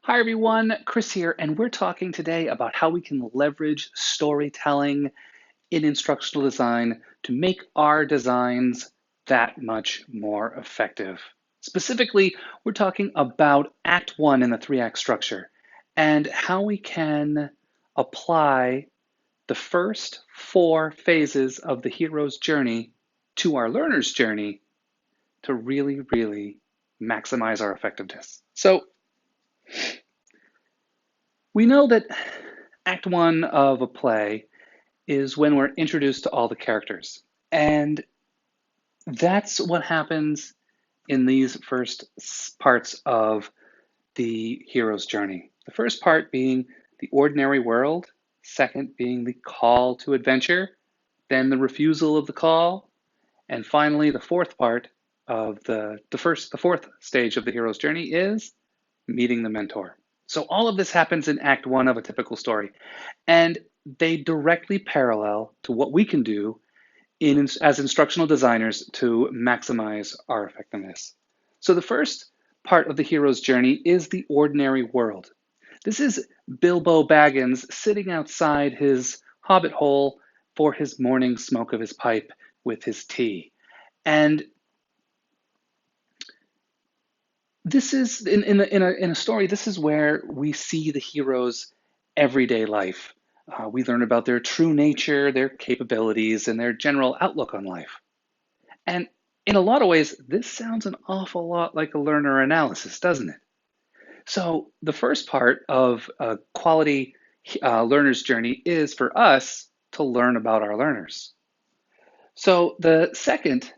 Hi everyone, Chris here, and we're talking today about how we can leverage storytelling in instructional design to make our designs that much more effective. Specifically, we're talking about Act 1 in the three-act structure and how we can apply the first four phases of the hero's journey to our learner's journey to really maximize our effectiveness. So we know that Act 1 of a play is when we're introduced to all the characters. And that's what happens in these first parts of the hero's journey. The first part being the ordinary world, second being the call to adventure, then the refusal of the call, and finally the fourth part of the fourth stage of the hero's journey is meeting the mentor. So all of this happens in Act 1 of a typical story, and they directly parallel to what we can do as instructional designers to maximize our effectiveness. So the first part of the hero's journey is the ordinary world. This is Bilbo Baggins sitting outside his hobbit hole for his morning smoke of his pipe with his tea. And this is in a story, this is where we see the hero's everyday life. We learn about their true nature, their capabilities, and their general outlook on life. And in a lot of ways, this sounds an awful lot like a learner analysis, doesn't it? So the first part of a quality learner's journey is for us to learn about our learners. So the second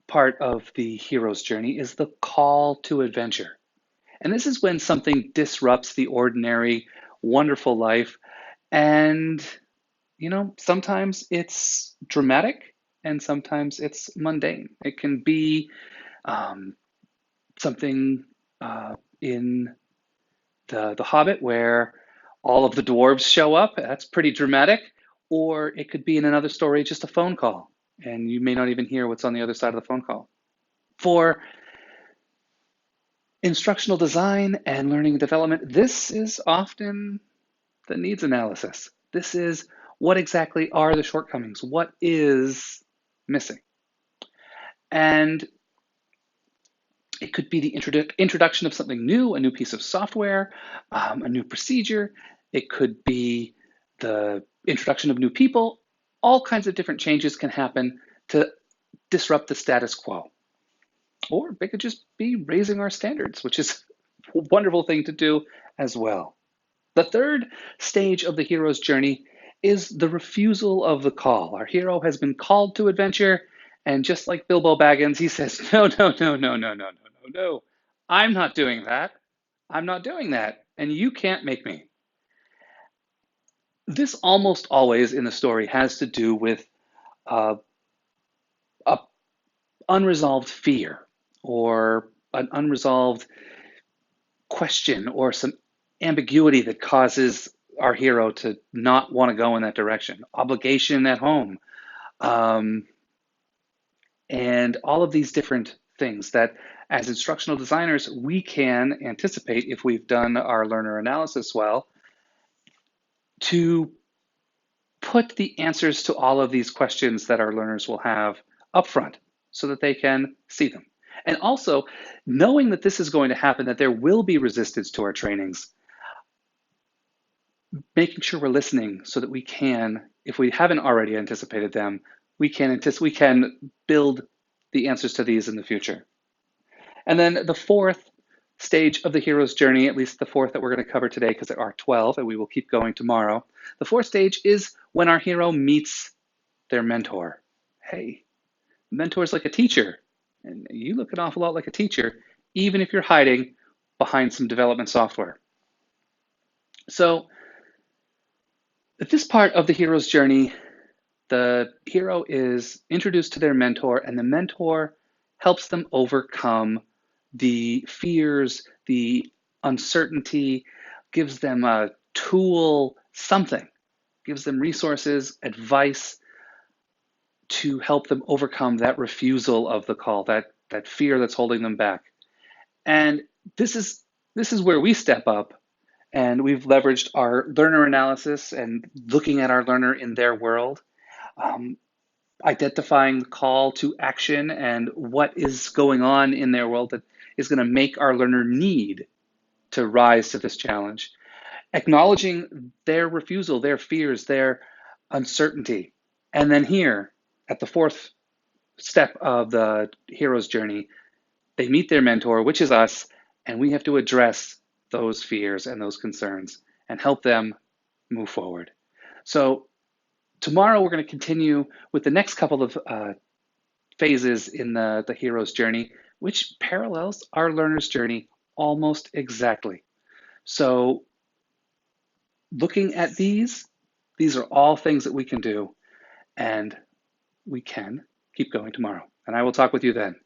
part of the hero's journey is the call to adventure. And this is when something disrupts the ordinary, wonderful life. And, sometimes it's dramatic and sometimes it's mundane. It can be something in the Hobbit where all of the dwarves show up. That's pretty dramatic. Or it could be in another story, just a phone call, and you may not even hear what's on the other side of the phone call. For instructional design and learning and development, this is often the needs analysis. This is what exactly are the shortcomings? What is missing? And it could be the introduction of something new, a new piece of software, a new procedure. It could be the introduction of new people. All kinds of different changes can happen to disrupt the status quo. Or they could just be raising our standards, which is a wonderful thing to do as well. The third stage of the hero's journey is the refusal of the call. Our hero has been called to adventure, and just like Bilbo Baggins, he says, no, no, no, no, no, no, no, no, no. I'm not doing that. I'm not doing that, and you can't make me. This almost always in the story has to do with uh, a unresolved fear or an unresolved question or some ambiguity that causes our hero to not want to go in that direction. Obligation at home, um, and all of these different things that as instructional designers, we can anticipate if we've done our learner analysis well to put the answers to all of these questions that our learners will have upfront so that they can see them. And also, knowing that this is going to happen, that there will be resistance to our trainings, making sure we're listening so that we can, if we haven't already anticipated them, we can build the answers to these in the future. And then the fourth stage of the hero's journey, at least the fourth that we're going to cover today because there are 12 and we will keep going tomorrow. The fourth stage is when our hero meets their mentor. Hey, mentor's like a teacher, and you look an awful lot like a teacher, even if you're hiding behind some development software. So at this part of the hero's journey, the hero is introduced to their mentor, and the mentor helps them overcome the fears, the uncertainty, gives them a tool, something, gives them resources, advice to help them overcome that refusal of the call, that fear that's holding them back. And this is where we step up And we've leveraged our learner analysis and looking at our learner in their world, um, identifying the call to action and what is going on in their world that is going to make our learner need to rise to this challenge, acknowledging their refusal, their fears, their uncertainty. And then here, at the fourth step of the hero's journey, they meet their mentor, which is us, and we have to address those fears and those concerns and help them move forward. So, tomorrow we're going to continue with the next couple of phases in the hero's journey, which parallels our learner's journey almost exactly. So, looking at these are all things that we can do, and we can keep going tomorrow. And I will talk with you then.